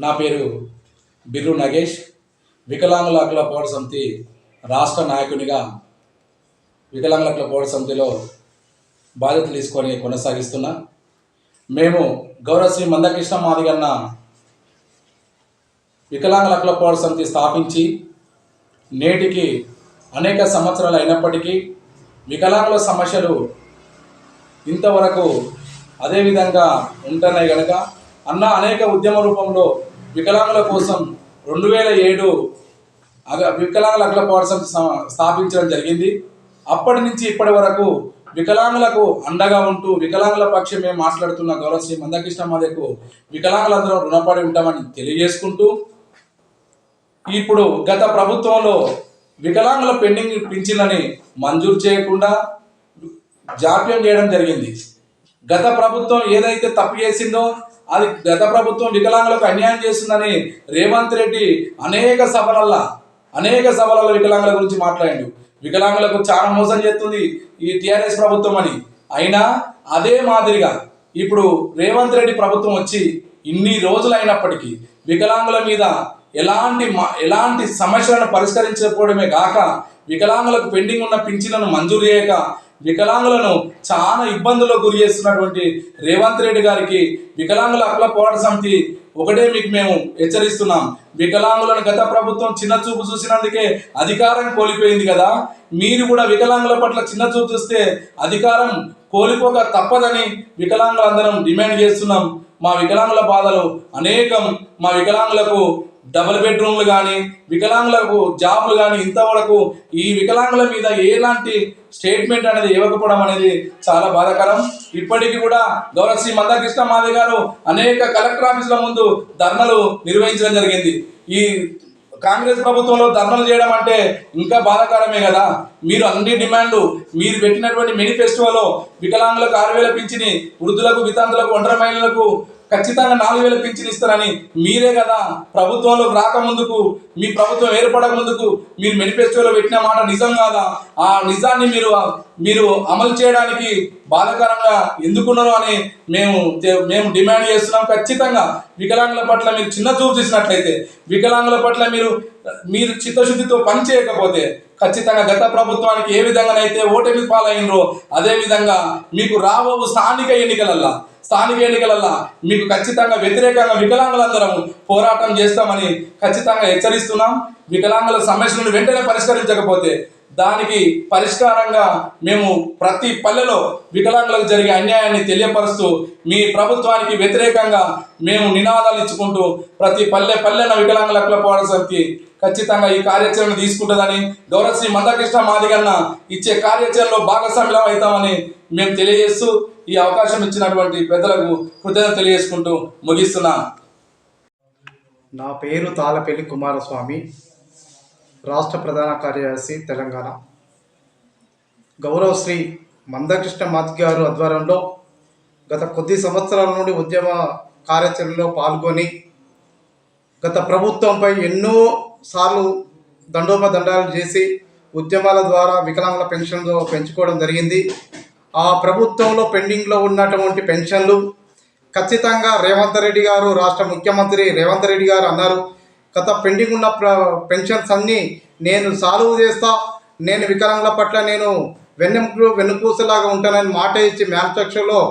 నా పేరు బిర్రు నగేష్. వికలాంగుల హక్కుల పోరాట సమితి రాష్ట్ర నాయకునిగా వికలాంగుల హక్కుల పోరాట సమితిలో బాధ్యతలు తీసుకొని కొనసాగిస్తున్నా. మేము గౌరవశ్రీ మందకృష్ణ మాదిగన్న వికలాంగుల హక్కుల పోరాట సమితి స్థాపించి నేటికి అనేక సంవత్సరాలు అయినప్పటికీ వికలాంగుల సమస్యలు ఇంతవరకు అదే విధంగా ఉంటున్నాయి కనుక అనేక ఉద్యమ రూపంలో వికలాంగుల కోసం 2007 వికలాంగుల హక్కుల పోరాట సమితి స్థాపించడం జరిగింది. అప్పటి నుంచి ఇప్పటి వరకు వికలాంగులకు అండగా ఉంటూ వికలాంగుల పక్షం మేము మాట్లాడుతున్న గౌరవశ్రీ మందకృష్ణ మాదిగకు వికలాంగులందరూ రుణపడి ఉంటామని తెలియజేసుకుంటూ, ఇప్పుడు గత ప్రభుత్వంలో వికలాంగుల పెండింగ్ పింఛన్లని మంజూరు చేయకుండా జాప్యం చేయడం జరిగింది. గత ప్రభుత్వం ఏదైతే తప్పు చేసిందో అది గత ప్రభుత్వం వికలాంగులకు అన్యాయం చేస్తుందని రేవంత్ రెడ్డి అనేక సభలలో వికలాంగుల గురించి మాట్లాడాడు. వికలాంగులకు చాలా మోసం చేస్తుంది ఈ టీఆర్ఎస్ ప్రభుత్వం అని. అయినా అదే మాదిరిగా ఇప్పుడు రేవంత్ రెడ్డి ప్రభుత్వం వచ్చి ఇన్ని రోజులు అయినప్పటికీ వికలాంగుల మీద ఎలాంటి సమస్యలను పరిష్కరించకపోవడమే కాక వికలాంగులకు పెండింగ్ ఉన్న పింఛన్లను మంజూరు చేయక వికలాంగులను చాలా ఇబ్బందులకు గురి చేస్తున్నటువంటి రేవంత్ రెడ్డి గారికి వికలాంగుల హక్కుల పోరాట సమితి ఒకటే మీకు మేము హెచ్చరిస్తున్నాం. వికలాంగులను గత ప్రభుత్వం చిన్న చూపు చూసినందుకే అధికారం కోల్పోయింది కదా, మీరు కూడా వికలాంగుల పట్ల చిన్న చూపు చూస్తే అధికారం కోల్పోక తప్పదని వికలాంగులందరం డిమాండ్ చేస్తున్నాం. మా వికలాంగుల బాధలు అనేకం. మా వికలాంగులకు డబుల్ బెడ్రూమ్లు కానీ వికలాంగులకు జాబ్లు కానీ ఇంతవరకు ఈ వికలాంగుల మీద ఎలాంటి స్టేట్మెంట్ అనేది ఇవ్వకపోవడం అనేది చాలా బాధాకరం. ఇప్పటికీ కూడా గౌరవశ్రీ మందకృష్ణ మాదిగ గారు అనేక కలెక్టర్ ఆఫీసుల ముందు ధర్నాలు నిర్వహించడం జరిగింది. ఈ కాంగ్రెస్ ప్రభుత్వంలో ధర్నాలు చేయడం అంటే ఇంకా బాధాకరమే కదా. మీరు అన్ని డిమాండ్లు మీరు పెట్టినటువంటి మేనిఫెస్టోలో వికలాంగులకు 6,000 పింఛని, వృద్ధులకు, వితంతులకు, ఒంటరి మహిళలకు ఖచ్చితంగా 4,000 పింఛన్ ఇస్తారని మీరే కదా ప్రభుత్వంలోకి రాకముందుకు, మీ ప్రభుత్వం ఏర్పడక ముందుకు మీరు మేనిఫెస్టోలో పెట్టిన మాట నిజం కాదా? ఆ నిజాన్ని మీరు అమలు చేయడానికి బాధాకరంగా ఎందుకున్నారు అని మేము డిమాండ్ చేస్తున్నాం. ఖచ్చితంగా వికలాంగుల పట్ల మీరు చిన్న చూపు చేసినట్లయితే, వికలాంగుల పట్ల మీరు చిత్తశుద్ధితో పని చేయకపోతే ఖచ్చితంగా గత ప్రభుత్వానికి ఏ విధంగానైతే ఓటమి పాలైనరో అదే విధంగా మీకు రాబో స్థానిక ఎన్నికలల్లా మీకు ఖచ్చితంగా వ్యతిరేకంగా వికలాంగులందరం పోరాటం చేస్తామని ఖచ్చితంగా హెచ్చరిస్తున్నాం. వికలాంగుల సమస్యలను వెంటనే పరిష్కరించకపోతే దానికి పరిష్కారంగా మేము ప్రతి పల్లెలో వికలాంగులకు జరిగే అన్యాయాన్ని తెలియపరుస్తూ మీ ప్రభుత్వానికి వ్యతిరేకంగా మేము నినాదాలు ఇచ్చుకుంటూ ప్రతి పల్లెన వికలాంగుల హక్కుల పోరాట సమితి ఖచ్చితంగా ఈ కార్యాచరణ తీసుకుంటుందని, గౌరవశ్రీ మందకృష్ణ మాదిగన్న ఇచ్చే కార్యాచరణలో భాగస్వామ్యం అవుతామని మేము తెలియజేస్తూ ఈ అవకాశం ఇచ్చినటువంటి పెద్దలకు కృతజ్ఞత తెలియజేసుకుంటూ ముగిస్తున్నా. నా పేరు తాళపల్లి కుమారస్వామి, రాష్ట్ర ప్రధాన కార్యదర్శి, తెలంగాణ. గౌరవశ్రీ మందకృష్ణ మాదిగ గారు ఆధ్వర్యంలో గత కొద్ది సంవత్సరాల నుండి ఉద్యమ కార్యాచరణలో పాల్గొని గత ప్రభుత్వంపై ఎన్నోసార్లు దండోపదండాలు చేసి ఉద్యమాల ద్వారా వికలాంగుల పెన్షన్లు పెంచుకోవడం జరిగింది. ఆ ప్రభుత్వంలో పెండింగ్లో ఉన్నటువంటి పెన్షన్లు ఖచ్చితంగా రేవంత్ రెడ్డి గారు, రాష్ట్ర ముఖ్యమంత్రి రేవంత్ రెడ్డి గారు అన్నారు, గత పెండింగ్ ఉన్న పెన్షన్స్ అన్నీ నేను సాల్వ్ చేస్తా, నేను వికలాంగుల పట్ల నేను వెన్నుపూసలాగా ఉంటానని మాట ఇచ్చి మేనిఫెస్టోలో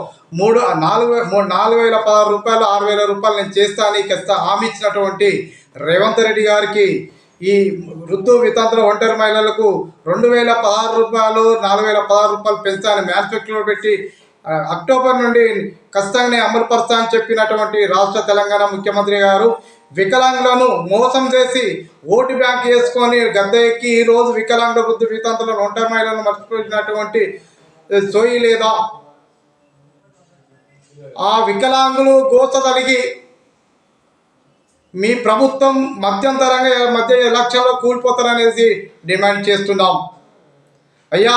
4,016 రూపాయలు 6,000 రూపాయలు నేను చేస్తా అని హామీ ఇచ్చినటువంటి రేవంత్ రెడ్డి గారికి ఈ వృద్ధు, వితంతుల, ఒంటరి మహిళలకు 2,016 రూపాయలు 4,016 రూపాయలు పెంచాలని మేనిఫెస్టోలో పెట్టి అక్టోబర్ నుండి ఖచ్చితంగానే అమలు పరుస్తా అని చెప్పినటువంటి రాష్ట్ర తెలంగాణ ముఖ్యమంత్రి గారు వికలాంగులను మోసం చేసి ఓటు బ్యాంక్ చేసుకొని గద్దె ఎక్కి ఈరోజు వికలాంగుల, వృద్ధు, వితంతులను, ఒంటరి మహిళలను మర్చిపోయినటువంటి సోయి లేదా? ఆ వికలాంగులు గోసదలిగి మీ ప్రభుత్వం మధ్య ఎలక్షన్లో కూలిపోతారనేసి డిమాండ్ చేస్తున్నాం. అయ్యా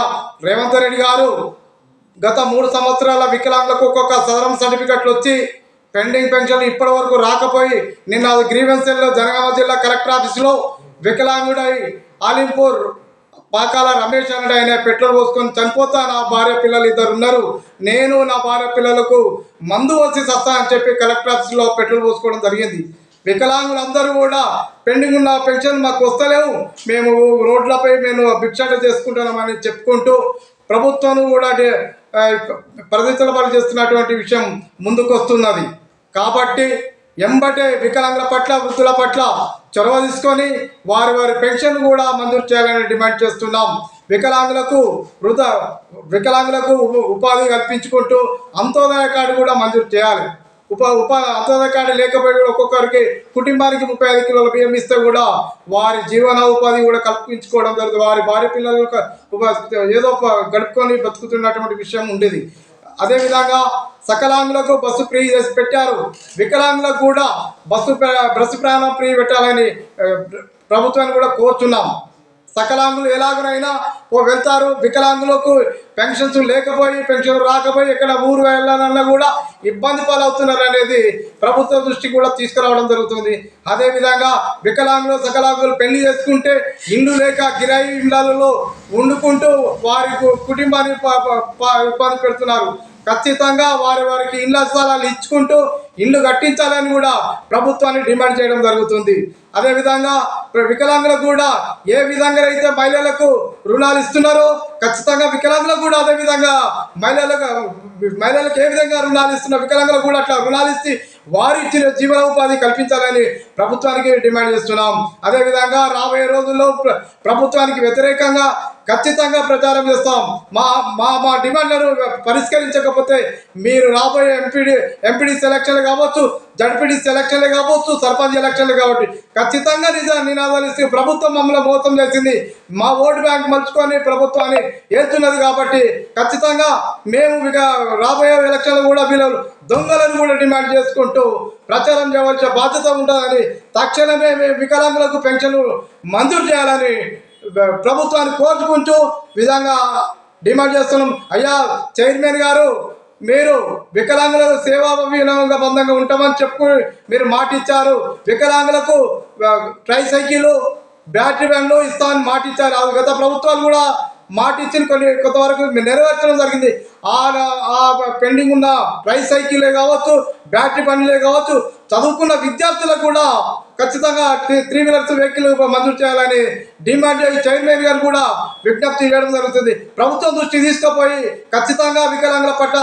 రేవంత్ రెడ్డి గారు, గత 3 సంవత్సరాల వికలాంగులకు ఒక్కొక్క సదరం సర్టిఫికెట్లు వచ్చి పెండింగ్ పెన్షన్లు ఇప్పటి వరకు రాకపోయి నిన్న గ్రీవెన్స్ సెల్లో జనగామ జిల్లా కలెక్టర్ ఆఫీసులో వికలాంగుడై ఆలింపూర్ పాకాల రమేష్ అన్నాడు, ఆయన పెట్రోల్ పోసుకొని చనిపోతా, నా భార్య పిల్లలు 2 ఉన్నారు, నేను నా భార్య పిల్లలకు మందు వచ్చి సస్తా అని చెప్పి కలెక్టర్ ఆఫీసులో పెట్రోల్ పోసుకోవడం జరిగింది. వికలాంగులందరూ కూడా పెండింగ్ ఉన్న పెన్షన్ మాకు వస్తలేవు, మేము రోడ్లపై మేము భిక్షాట చేసుకుంటున్నామని చెప్పుకుంటూ ప్రభుత్వం కూడా ప్రతిష్టలు చేస్తున్నటువంటి విషయం ముందుకు వస్తున్నది. కాబట్టి ఎంబటే వికలాంగుల పట్ల వృద్ధుల పట్ల చొరవ తీసుకొని వారి వారి పెన్షన్ కూడా మంజూరు చేయాలని డిమాండ్ చేస్తున్నాం. వికలాంగులకు ఉపాధి కల్పించుకుంటూ అంత్యోదయ కార్డు కూడా మంజూరు చేయాలి. అంత్యోదయ కార్డు లేకపోయి ఒక్కొక్కరికి కుటుంబానికి 35 కిలోల బియ్యం ఇస్తే కూడా వారి జీవనోపాధి కూడా కల్పించుకోవడం జరుగుతుంది. వారి భార్య పిల్లలు ఏదో గడుపుకొని బతుకుతున్నటువంటి విషయం ఉండేది. అదేవిధంగా సకలాంగులకు బస్సు ఫ్రీ చేసి పెట్టారు. వికలాంగులకు కూడా బస్సు ప్రయాణం ఫ్రీ పెట్టాలని ప్రభుత్వాన్ని కూడా కోరుతున్నాం. సకలాంగులు ఎలాగనైనా వెళ్తారు. వికలాంగులకు పెన్షన్స్ లేకపోయి పెన్షన్ రాకపోయి ఎక్కడ ఊరు వెళ్ళాలన్నా కూడా ఇబ్బంది పాలవుతున్నారు అనేది ప్రభుత్వ దృష్టికి కూడా తీసుకురావడం జరుగుతుంది. అదేవిధంగా వికలాంగులు సకలాంగులు పెళ్లి చేసుకుంటే ఇల్లు లేక కిరాయి ఇళ్లలో వండుకుంటూ వారి కుటుంబాన్ని ఇబ్బంది పెడుతున్నారు. ఖచ్చితంగా వారికి ఇళ్ల స్థలాలు ఇచ్చుకుంటూ ఇల్లు కట్టించాలని కూడా ప్రభుత్వాన్ని డిమాండ్ చేయడం జరుగుతుంది. అదేవిధంగా వికలాంగులకు కూడా ఏ విధంగా అయితే మహిళలకు రుణాలు ఇస్తున్నారో ఖచ్చితంగా వికలాంగులకు కూడా అదేవిధంగా మహిళలకు ఏ విధంగా రుణాలు ఇస్తున్నారు వికలాంగులకు కూడా అట్లా రుణాలు ఇచ్చి వారి ఇచ్చిన జీవనోపాధి కల్పించాలని ప్రభుత్వానికి డిమాండ్ చేస్తున్నాం. అదేవిధంగా రాబోయే రోజుల్లో ప్రభుత్వానికి వ్యతిరేకంగా ఖచ్చితంగా ప్రచారం చేస్తాం. మా డిమాండ్లను పరిష్కరించకపోతే మీరు రాబోయే ఎంపీడీ సెలక్షన్లు కావచ్చు, జడ్పీడీ సెలక్షన్లు కావచ్చు, సర్పంచ్ ఎలక్షన్లు కాబట్టి ఖచ్చితంగా నినాదాలు ఇస్తే ప్రభుత్వం మమ్మల్ని మోసం చేసింది, మా ఓటు బ్యాంక్ మలుచుకొని ప్రభుత్వాన్ని ఏల్చున్నది కాబట్టి ఖచ్చితంగా మేము రాబోయే ఎలక్షన్లు కూడా వీళ్ళు దొంగలను కూడా డిమాండ్ చేసుకుంటూ ప్రచారం చేయవలసిన బాధ్యత ఉంటుందని తక్షణమే వికలాంగులకు పెన్షన్లు మంజూరు చేయాలని ప్రభుత్వాన్ని కోరుకుంటూ విధంగా డిమాండ్ చేస్తున్నాం. అయ్యా చైర్మన్ గారు, మీరు వికలాంగులకు సేవాభినంగా బంధంగా ఉంటామని చెప్పుకుని మీరు మాట ఇచ్చారు. వికలాంగులకు ట్రైసైకిల్ బ్యాటరీ వ్యాన్లు ఇస్తామని మాట ఇచ్చారు. గత ప్రభుత్వాలు కూడా మాట ఇచ్చిన కొంతవరకు నెరవేర్చడం జరిగింది. ఆ పెండింగ్ ఉన్న ట్రైసైకిలే కావచ్చు, బ్యాటరీ బండ్లే కావచ్చు, చదువుకున్న విద్యార్థులకు కూడా ఖచ్చితంగా 3 వీలర్స్ వెహికల్ మంజూరు చేయాలని డిమాండ్ చేసి చైర్మన్ గారు కూడా విజ్ఞప్తి చేయడం జరుగుతుంది. ప్రభుత్వం దృష్టి తీసుకుపోయి ఖచ్చితంగా వికలాంగుల పట్ల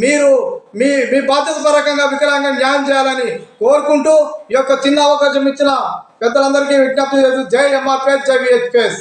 మీరు మీ బాధ్యత పరకంగా వికలాంగ న్యాయం చేయాలని కోరుకుంటూ ఈ యొక్క చిన్న అవకాశం ఇచ్చిన పెద్దలందరికీ విజ్ఞప్తి చేస్తూ జై ఎంఆర్పీఎస్, జై విహెచ్పిఎస్.